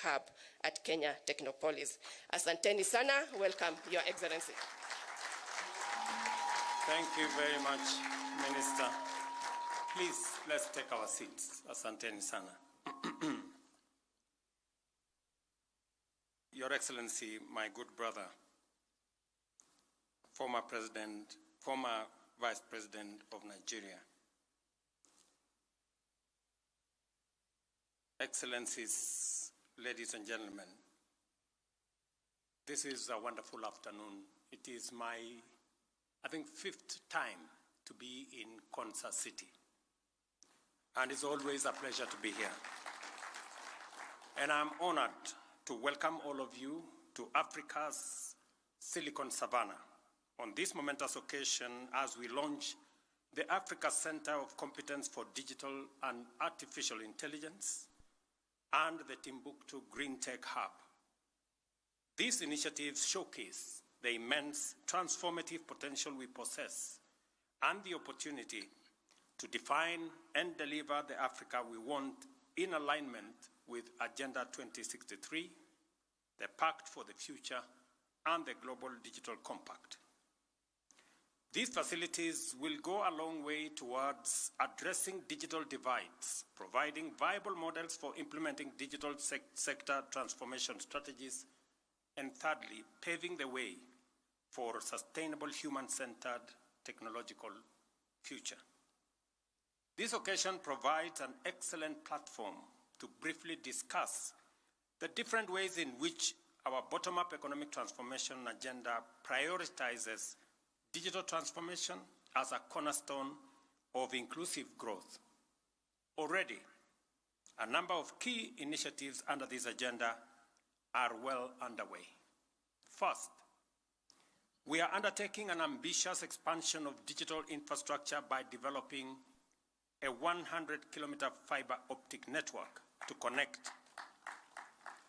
hub at Kenya Technopolis. Asanteni sana. Welcome, Your Excellency. Thank you very much, Minister. Please, let's take our seats. Asanteni sana. Your Excellency, my good brother, former Vice President of Nigeria, Excellencies, ladies and gentlemen, this is a wonderful afternoon. It is my, I think, 5th time to be in Konza City. And it's always a pleasure to be here. And I'm honored to welcome all of you to Africa's Silicon Savannah on this momentous occasion as we launch the Africa Center of Competence for Digital and Artificial Intelligence and the Timbuktu Green Tech Hub. These initiatives showcase the immense transformative potential we possess and the opportunity to define and deliver the Africa we want in alignment with Agenda 2063, the Pact for the Future, and the Global Digital Compact. These facilities will go a long way towards addressing digital divides, providing viable models for implementing digital sector transformation strategies, and thirdly, paving the way for a sustainable human-centered technological future. This occasion provides an excellent platform to briefly discuss the different ways in which our bottom-up economic transformation agenda prioritizes digital transformation as a cornerstone of inclusive growth. Already, a number of key initiatives under this agenda are well underway. First, we are undertaking an ambitious expansion of digital infrastructure by developing a 100-kilometer fiber optic network to connect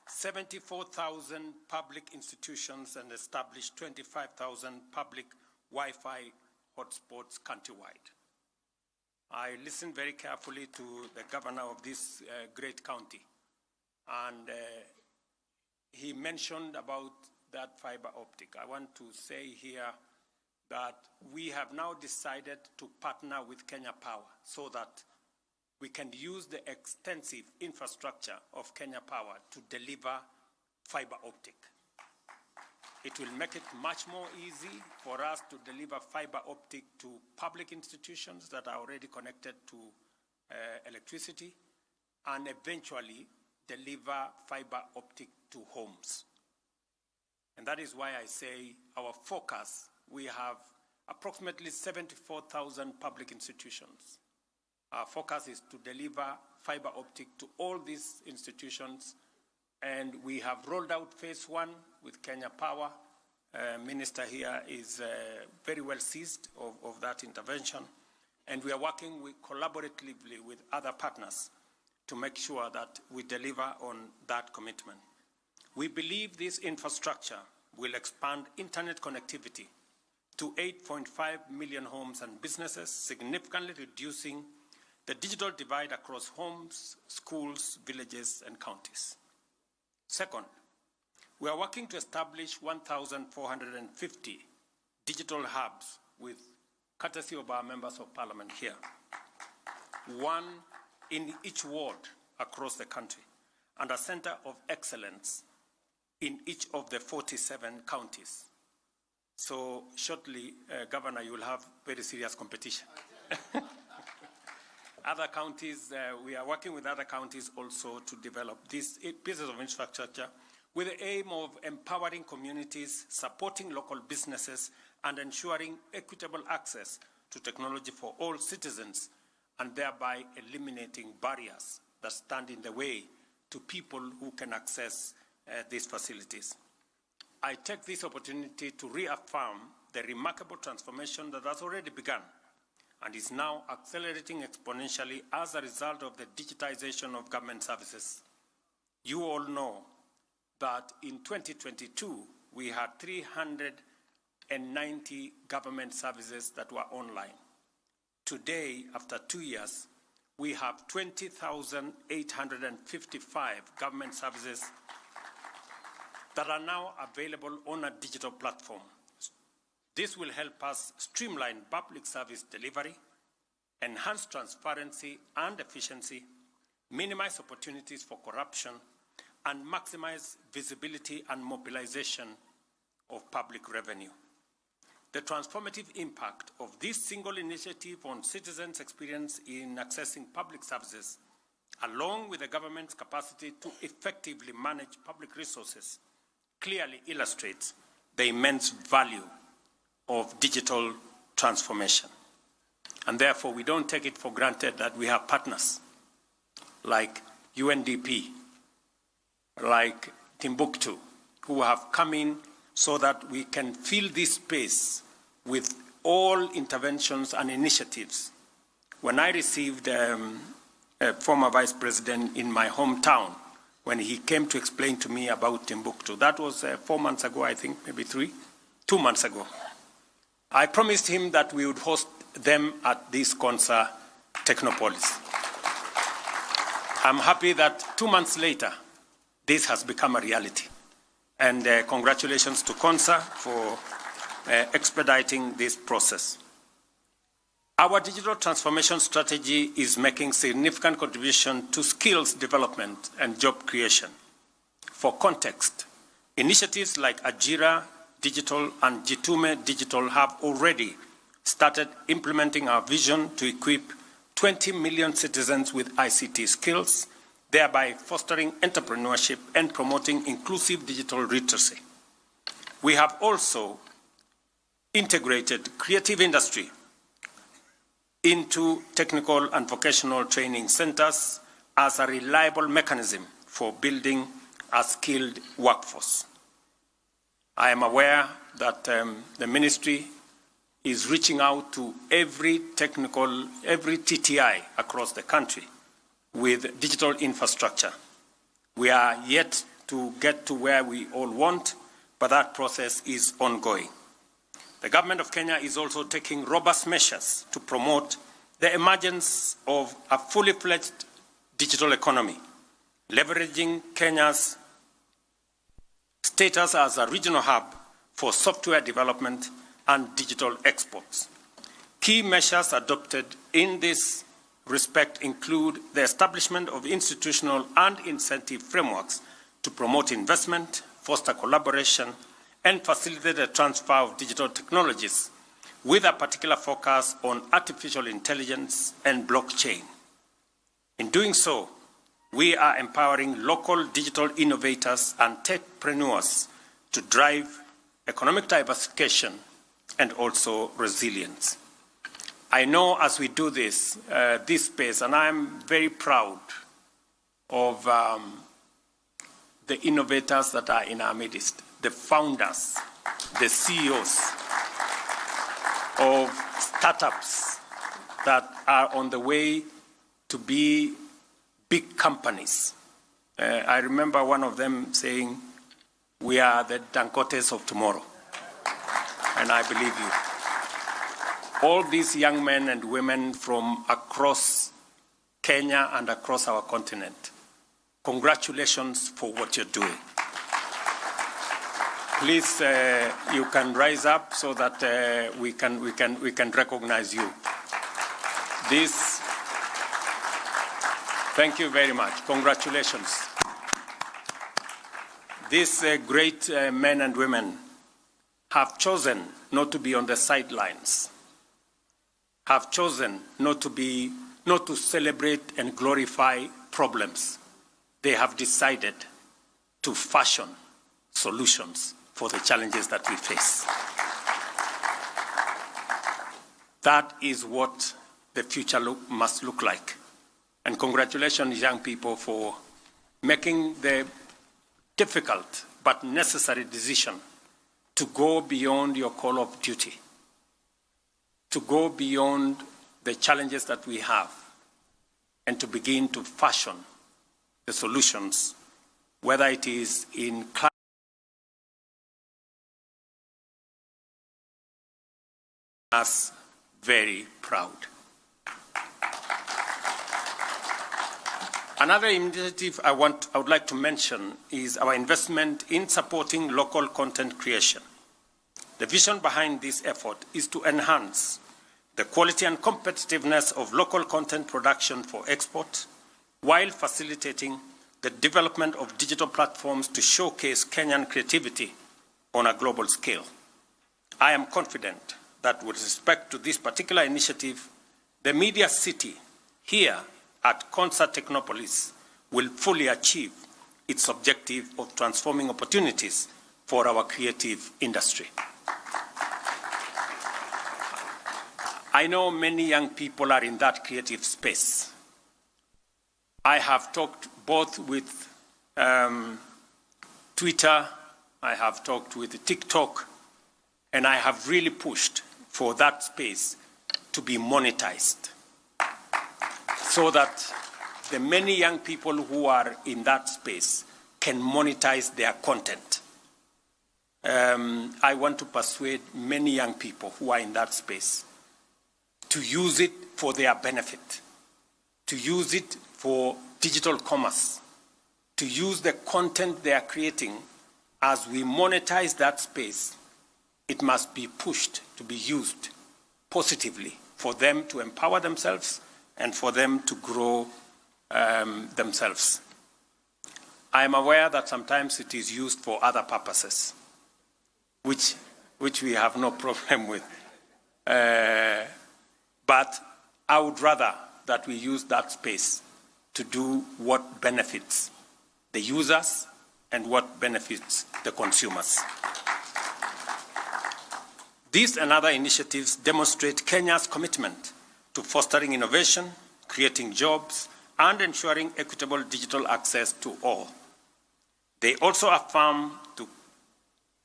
74,000 public institutions and establish 25,000 public Wi-Fi hotspots countrywide. I listened very carefully to the governor of this great county, and he mentioned about that fiber optic. I want to say here that we have now decided to partner with Kenya Power so that we can use the extensive infrastructure of Kenya Power to deliver fiber optic. It will make it much more easy for us to deliver fiber optic to public institutions that are already connected to electricity, and eventually deliver fiber optic to homes. And that is why I say our focus, we have approximately 74,000 public institutions. Our focus is to deliver fiber optic to all these institutions, and we have rolled out phase 1 with Kenya Power. Minister here is very well seized of that intervention, and we are working collaboratively with other partners to make sure that we deliver on that commitment. We believe this infrastructure will expand internet connectivity to 8.5 million homes and businesses, significantly reducing the digital divide across homes, schools, villages, and counties. Second, we are working to establish 1,450 digital hubs with courtesy of our members of parliament here, one in each ward across the country, and a center of excellence in each of the 47 counties. So shortly, Governor, you will have very serious competition. Other counties, we are working with other counties also to develop these pieces of infrastructure with the aim of empowering communities, supporting local businesses, and ensuring equitable access to technology for all citizens, and thereby eliminating barriers that stand in the way to people who can access these facilities. I take this opportunity to reaffirm the remarkable transformation that has already begun and is now accelerating exponentially as a result of the digitization of government services. You all know that in 2022, we had 390 government services that were online. Today, after 2 years, we have 20,855 government services that are now available on a digital platform. This will help us streamline public service delivery, enhance transparency and efficiency, minimize opportunities for corruption, and maximize visibility and mobilization of public revenue. The transformative impact of this single initiative on citizens' experience in accessing public services, along with the government's capacity to effectively manage public resources, clearly illustrates the immense value of digital transformation. And therefore, we don't take it for granted that we have partners like UNDP, like TIMBUKTOO, who have come in so that we can fill this space with all interventions and initiatives. When I received a former vice president in my hometown, when he came to explain to me about TIMBUKTOO, that was 4 months ago, I think, maybe 2 months ago. I promised him that we would host them at this Konza Technopolis. I'm happy that 2 months later, this has become a reality. And congratulations to Konza for expediting this process. Our digital transformation strategy is making significant contribution to skills development and job creation. For context, initiatives like Ajira Digital and Jitume Digital have already started implementing our vision to equip 20 million citizens with ICT skills, thereby fostering entrepreneurship and promoting inclusive digital literacy. We have also integrated creative industry into technical and vocational training centers as a reliable mechanism for building a skilled workforce. I am aware that the ministry is reaching out to every TTI across the country with digital infrastructure. We are yet to get to where we all want, but that process is ongoing. The government of Kenya is also taking robust measures to promote the emergence of a fully fledged digital economy, leveraging Kenya's status as a regional hub for software development and digital exports. Key measures adopted in this respect include the establishment of institutional and incentive frameworks to promote investment, foster collaboration, and facilitate the transfer of digital technologies, with a particular focus on artificial intelligence and blockchain. In doing so, we are empowering local digital innovators and techpreneurs to drive economic diversification and also resilience. I know as we do this space, and I'm very proud of the innovators that are in our midst, the founders, the CEOs of startups that are on the way to be big companies. I remember one of them saying, "We are the Dangotes of tomorrow." And I believe you. All these young men and women from across Kenya and across our continent, congratulations for what you're doing. Please, you can rise up so that we can recognize you. Thank you very much. Congratulations. These great men and women have chosen not to be on the sidelines, have chosen not to celebrate and glorify problems. They have decided to fashion solutions for the challenges that we face. That is what the future must look like. And congratulations, young people, for making the difficult but necessary decision to go beyond your call of duty, to go beyond the challenges that we have, and to begin to fashion the solutions, whether it is in us very proud. Another initiative I would like to mention is our investment in supporting local content creation. The vision behind this effort is to enhance the quality and competitiveness of local content production for export, while facilitating the development of digital platforms to showcase Kenyan creativity on a global scale. I am confident that with respect to this particular initiative, the media city here at Konza Technopolis will fully achieve its objective of transforming opportunities for our creative industry. I know many young people are in that creative space. I have talked both with Twitter, I have talked with TikTok, and I have really pushed for that space to be monetized so that the many young people who are in that space can monetize their content. I want to persuade many young people who are in that space to use it for their benefit, to use it for digital commerce, to use the content they are creating. As we monetize that space, it must be pushed to be used positively for them to empower themselves and for them to grow themselves. I am aware that sometimes it is used for other purposes, which we have no problem with. But I would rather that we use that space to do what benefits the users and what benefits the consumers. These and other initiatives demonstrate Kenya's commitment to fostering innovation, creating jobs, and ensuring equitable digital access to all. They also affirm to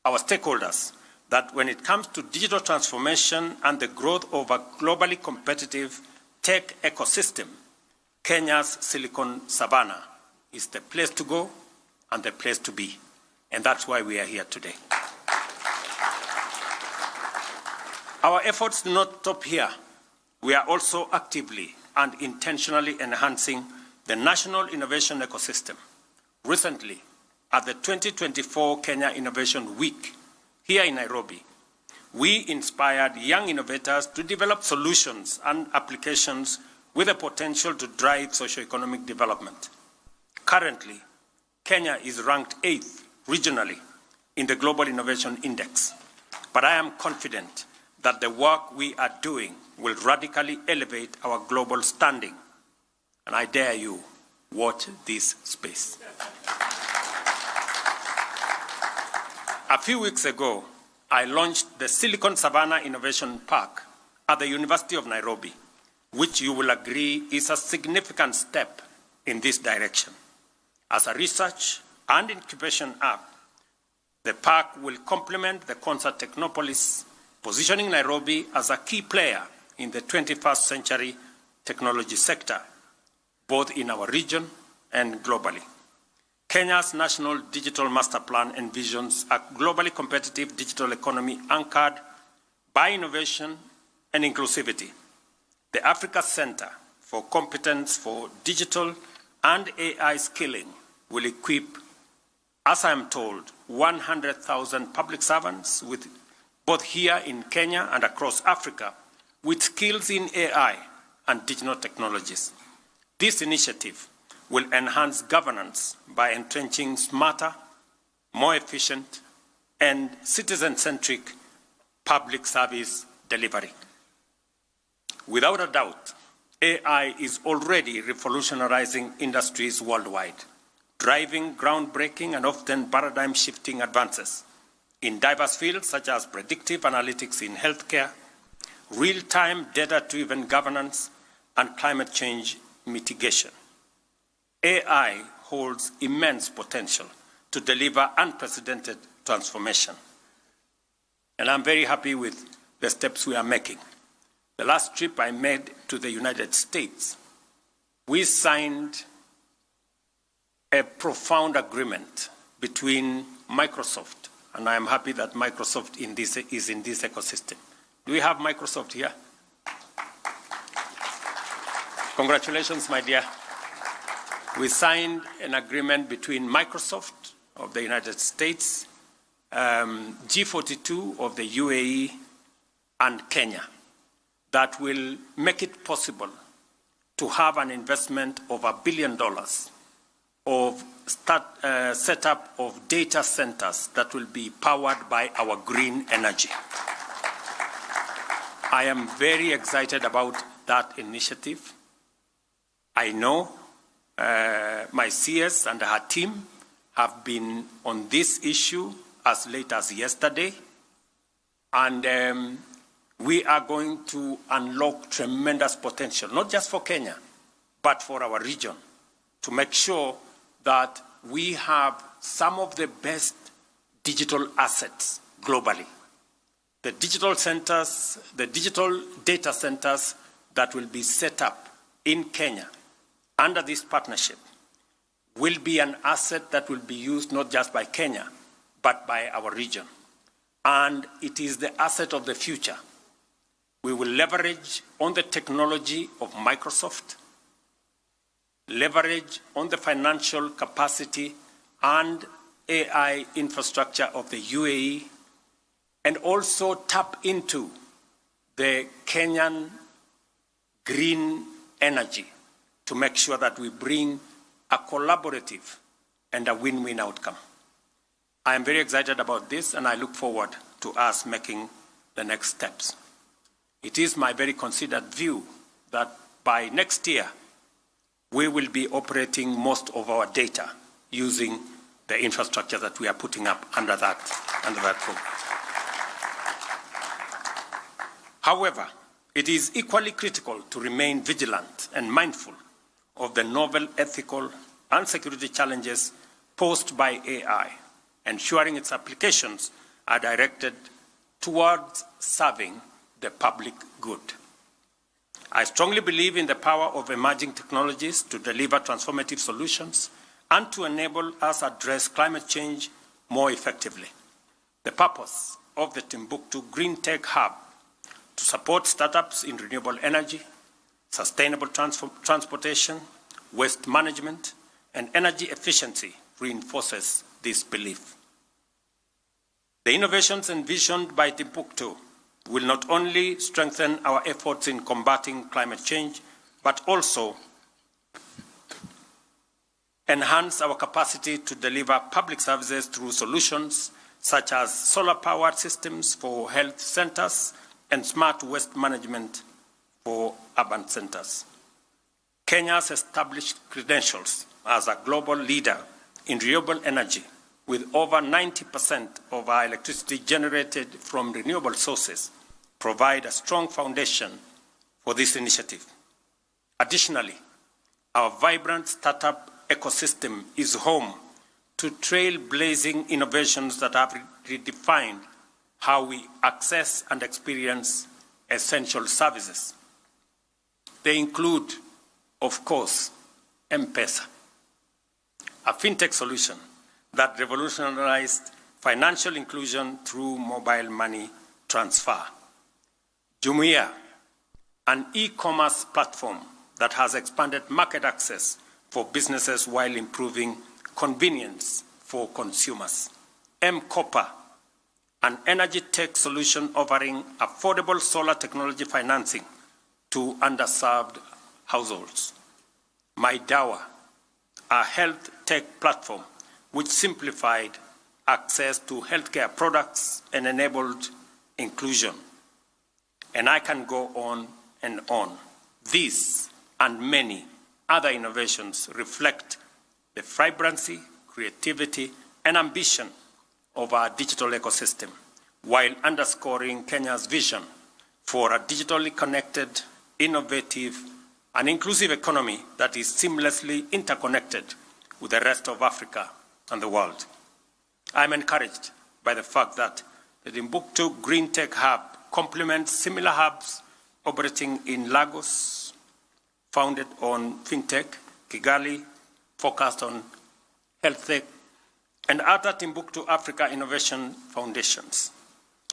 our stakeholders that when it comes to digital transformation and the growth of a globally competitive tech ecosystem, Kenya's Silicon Savannah is the place to go and the place to be. And that's why we are here today. Our efforts do not stop here. We are also actively and intentionally enhancing the national innovation ecosystem. Recently, at the 2024 Kenya Innovation Week here in Nairobi, we inspired young innovators to develop solutions and applications with the potential to drive socioeconomic development. Currently, Kenya is ranked 8th regionally in the Global Innovation Index, but I am confident that the work we are doing will radically elevate our global standing. And I dare you, watch this space. A few weeks ago, I launched the Silicon Savannah Innovation Park at the University of Nairobi, which you will agree is a significant step in this direction. As a research and incubation hub, the park will complement the Konza Technopolis, positioning Nairobi as a key player in the 21st century technology sector, both in our region and globally. Kenya's National Digital Master Plan envisions a globally competitive digital economy anchored by innovation and inclusivity. The Africa Center for Competence for Digital and AI Skilling will equip, as I am told, 100,000 public servants with both here in Kenya and across Africa with skills in AI and digital technologies. This initiative will enhance governance by entrenching smarter, more efficient, and citizen-centric public service delivery. Without a doubt, AI is already revolutionizing industries worldwide, driving groundbreaking and often paradigm-shifting advances in diverse fields such as predictive analytics in healthcare, real-time data-driven governance, and climate change mitigation. AI holds immense potential to deliver unprecedented transformation. And I'm very happy with the steps we are making. The last trip I made to the United States, we signed a profound agreement between Microsoft, and I am happy that Microsoft is in this ecosystem. Do we have Microsoft here? Congratulations, my dear. We signed an agreement between Microsoft of the United States, G42 of the UAE, and Kenya that will make it possible to have an investment of $1 billion of setup of data centers that will be powered by our green energy. I am very excited about that initiative. I know my CS and her team have been on this issue as late as yesterday, and we are going to unlock tremendous potential, not just for Kenya, but for our region, to make sure that we have some of the best digital assets globally. The digital centers, the digital data centers that will be set up in Kenya under this partnership will be an asset that will be used not just by Kenya, but by our region. And it is the asset of the future. We will leverage on the technology of Microsoft, leverage on the financial capacity and AI infrastructure of the UAE, and also tap into the Kenyan green energy to make sure that we bring a collaborative and a win-win outcome. I am very excited about this, and I look forward to us making the next steps. It is my very considered view that by next year, we will be operating most of our data using the infrastructure that we are putting up under that program. However, it is equally critical to remain vigilant and mindful of the novel ethical and security challenges posed by AI, ensuring its applications are directed towards serving the public good. I strongly believe in the power of emerging technologies to deliver transformative solutions and to enable us address climate change more effectively. The purpose of the Timbuktu Green Tech Hub to support startups in renewable energy, sustainable transportation, waste management, and energy efficiency reinforces this belief. The innovations envisioned by Timbuktu will not only strengthen our efforts in combating climate change, but also enhance our capacity to deliver public services through solutions such as solar-powered systems for health centers and smart waste management for urban centers. Kenya's established credentials as a global leader in renewable energy, with over 90% of our electricity generated from renewable sources, provide a strong foundation for this initiative. Additionally, our vibrant startup ecosystem is home to trailblazing innovations that have redefined how we access and experience essential services. They include, of course, M-Pesa, a fintech solution that revolutionized financial inclusion through mobile money transfer. Jumuiya, an e-commerce platform that has expanded market access for businesses while improving convenience for consumers. M-Copper, an energy tech solution offering affordable solar technology financing to underserved households. MyDawa, a health tech platform which simplified access to healthcare products and enabled inclusion. And I can go on and on. These and many other innovations reflect the vibrancy, creativity, and ambition of our digital ecosystem, while underscoring Kenya's vision for a digitally connected, innovative, and inclusive economy that is seamlessly interconnected with the rest of Africa and the world. I'm encouraged by the fact that the Timbuktu Green Tech Hub complements similar hubs operating in Lagos, founded on fintech, Kigali, focused on health tech, and other Timbuktu Africa Innovation Foundations,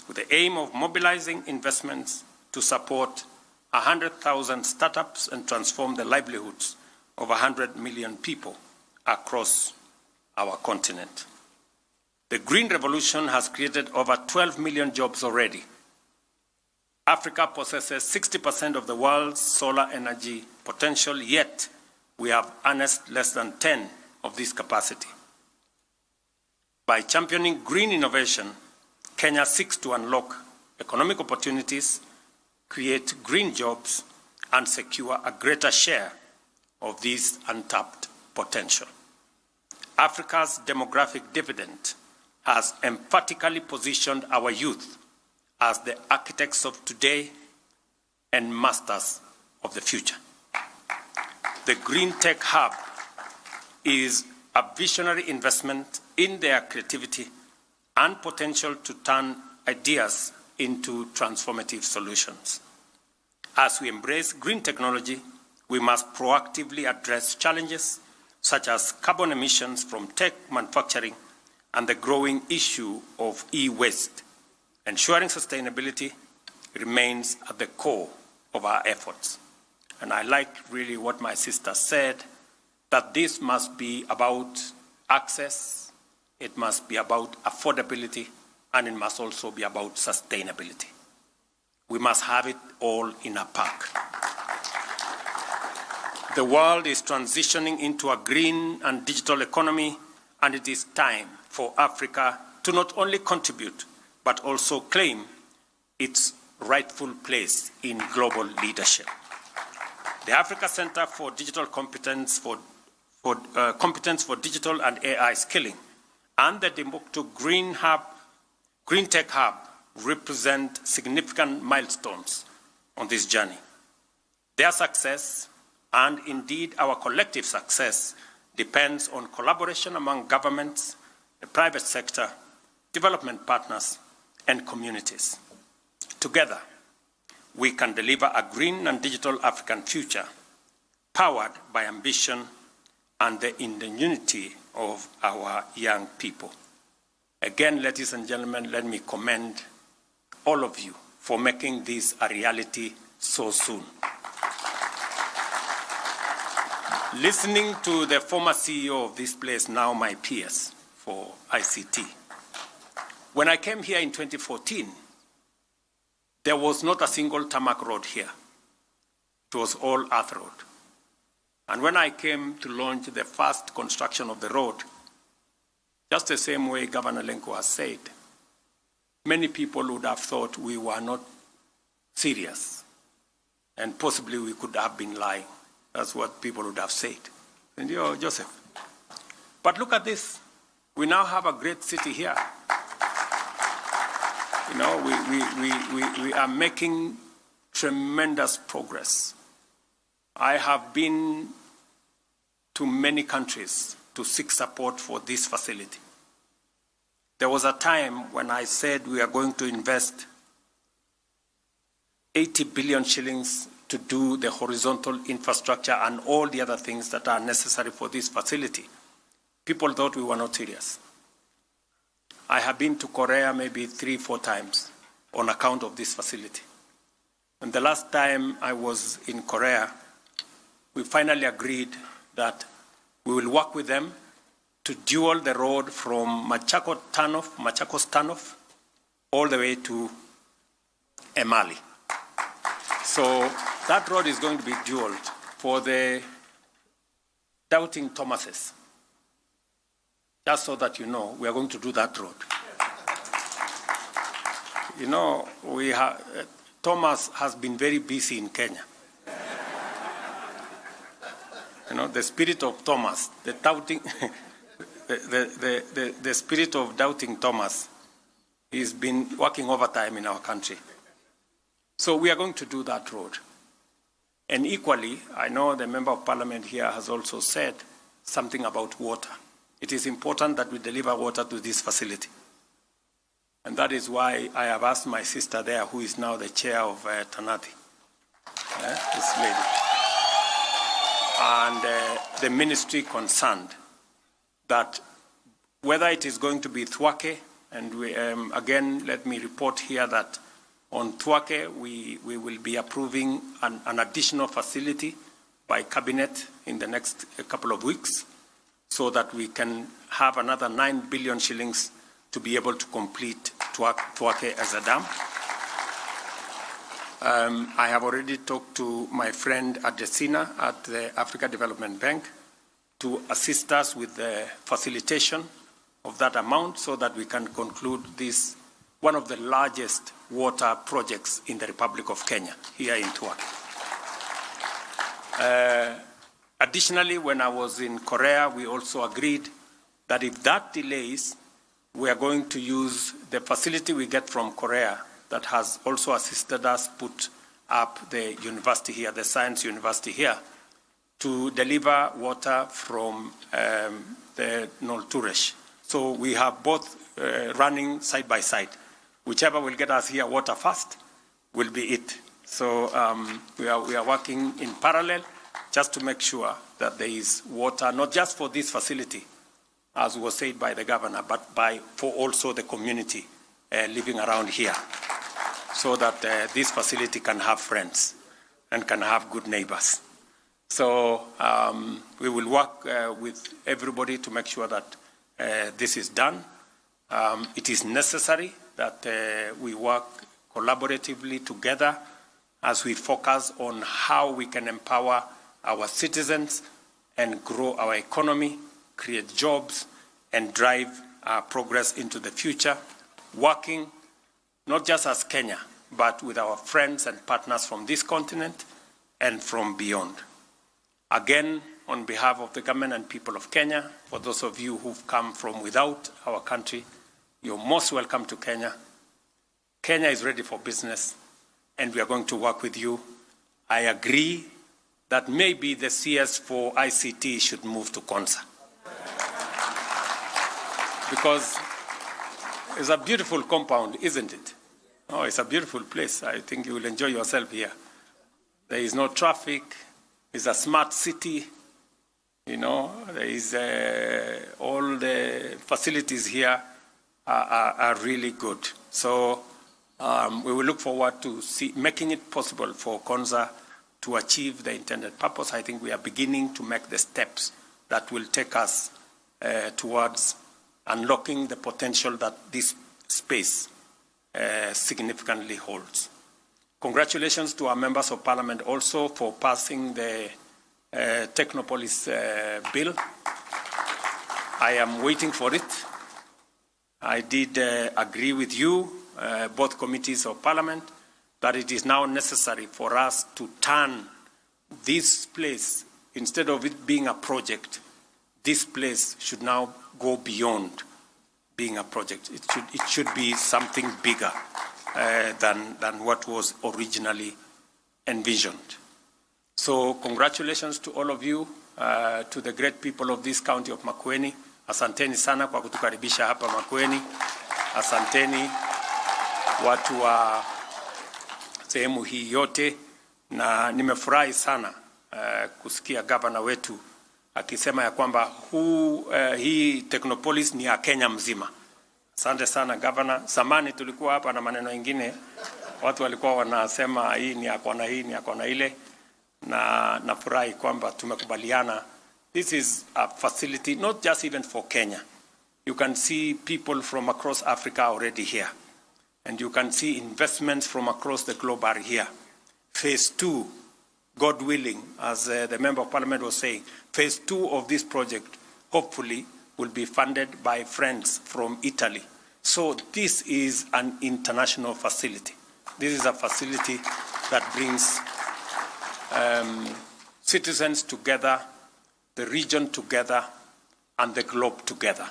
with the aim of mobilizing investments to support 100,000 startups and transform the livelihoods of 100 million people across our continent. The Green Revolution has created over 12 million jobs already. Africa possesses 60% of the world's solar energy potential, yet we have harnessed less than 10 of this capacity. By championing green innovation, Kenya seeks to unlock economic opportunities, create green jobs, and secure a greater share of this untapped potential. Africa's demographic dividend has emphatically positioned our youth as the architects of today and masters of the future. The Green Tech Hub is a visionary investment in their creativity and potential to turn ideas into transformative solutions. As we embrace green technology, we must proactively address challenges such as carbon emissions from tech manufacturing and the growing issue of e-waste. Ensuring sustainability remains at the core of our efforts. And I like really what my sister said, that this must be about access, it must be about affordability, and it must also be about sustainability. We must have it all in a pack. The world is transitioning into a green and digital economy, and it is time for Africa to not only contribute, but also claim its rightful place in global leadership. The Africa Center for Digital Competence for Digital and AI Skilling and the TIMBUKTOO Green Tech Hub represent significant milestones on this journey. Their success, and indeed our collective success, depends on collaboration among governments, the private sector, development partners, and communities. Together, we can deliver a green and digital African future, powered by ambition and the ingenuity of our young people. Again, ladies and gentlemen, let me commend all of you for making this a reality so soon. Listening to the former CEO of this place, now my peers for ICT, when I came here in 2014, there was not a single tarmac road here. It was all earth road. And when I came to launch the first construction of the road, just the same way Governor Lenko has said, many people would have thought we were not serious, and possibly we could have been lying. That's what people would have said. And you're Joseph. But look at this. We now have a great city here. You know, we are making tremendous progress. I have been to many countries to seek support for this facility. There was a time when I said we are going to invest 80 billion shillings to do the horizontal infrastructure and all the other things that are necessary for this facility. People thought we were not serious. I have been to Korea maybe 3-4 times on account of this facility. And the last time I was in Korea, we finally agreed that we will work with them to dual the road from Machakos Turnoff, all the way to Emali. So that road is going to be dualed for the doubting Thomases. Just so that you know, we are going to do that road. You know, Thomas has been very busy in Kenya. You know, the spirit of Thomas, the doubting, the spirit of doubting Thomas, he's been working overtime in our country. So we are going to do that road. And equally, I know the Member of Parliament here has also said something about water. It is important that we deliver water to this facility. And that is why I have asked my sister there, who is now the chair of Tanati, this lady, and the ministry concerned, that whether it is going to be Thwake, and we, again, let me report here that on Thwake, we will be approving an additional facility by Cabinet in the next couple of weeks so that we can have another 9 billion shillings to be able to complete Tuake as a dam. I have already talked to my friend Adesina at the Africa Development Bank to assist us with the facilitation of that amount so that we can conclude this, one of the largest water projects in the Republic of Kenya, here in Tuake. Additionally, when I was in Korea, we also agreed that if that delays, we are going to use the facility we get from Korea that has also assisted us put up the university here, the science university here, to deliver water from the Nolturesh. So we have both running side by side. Whichever will get us here water first will be it. So we are working in parallel just to make sure that there is water, not just for this facility, as was said by the governor, but for also the community living around here, so that this facility can have friends and can have good neighbors. So we will work with everybody to make sure that this is done. It is necessary that we work collaboratively together as we focus on how we can empower our citizens and grow our economy, create jobs, and drive progress into the future, working not just as Kenya, but with our friends and partners from this continent and from beyond. Again, on behalf of the government and people of Kenya, for those of you who've come from without our country, you're most welcome to Kenya. Kenya is ready for business, and we are going to work with you. I agree that maybe the CS for ICT should move to Konza, because it's a beautiful compound, isn't it? Oh, it's a beautiful place. I think you will enjoy yourself here. There is no traffic. It's a smart city. You know, there is all the facilities here are really good. So we will look forward to making it possible for Konza to achieve the intended purpose. I think we are beginning to make the steps that will take us towards unlocking the potential that this space significantly holds. Congratulations to our members of parliament also for passing the Technopolis bill. I am waiting for it. I did agree with you, both committees of parliament, that it is now necessary for us to turn this place, instead of it being a project, this place should now go beyond being a project. It should be something bigger than what was originally envisioned. So congratulations to all of you, to the great people of this county of Makueni. Asanteni sana kwa kutukaribisha hapa Makueni. Asanteni watu wa sehemu hii yote, na nimefurahi sana kusikia gavana wetu akisema ya kwamba hii Technopolis ni ya Kenya mzima. Asante sana gavana. Zamani tulikuwa hapa na maneno mengine, watu walikuwa wanasema hii ni akona hii ni akona ile, na nafurahi kwamba tumekubaliana. This is a facility not just even for Kenya. You can see people from across Africa already here, and you can see investments from across the globe are here. Phase 2, God willing, as the member of parliament was saying, phase 2 of this project hopefully will be funded by friends from Italy. So this is an international facility. This is a facility that brings citizens together, the region together, and the globe together.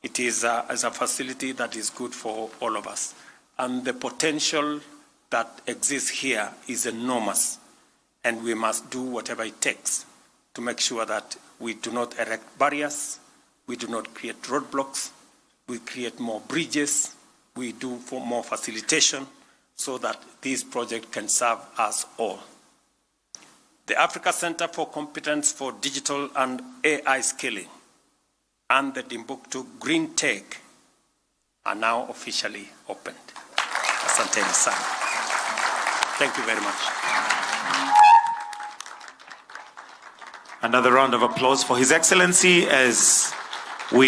It is a facility that is good for all of us. And the potential that exists here is enormous. And we must do whatever it takes to make sure that we do not erect barriers, we do not create roadblocks, we create more bridges, we do more facilitation so that this project can serve us all. The Africa Center for Competence for Digital and AI Skilling and the TIMBUKTOO Green Tech are now officially opened. Asanteni sana. Thank you very much. Another round of applause for His Excellency as we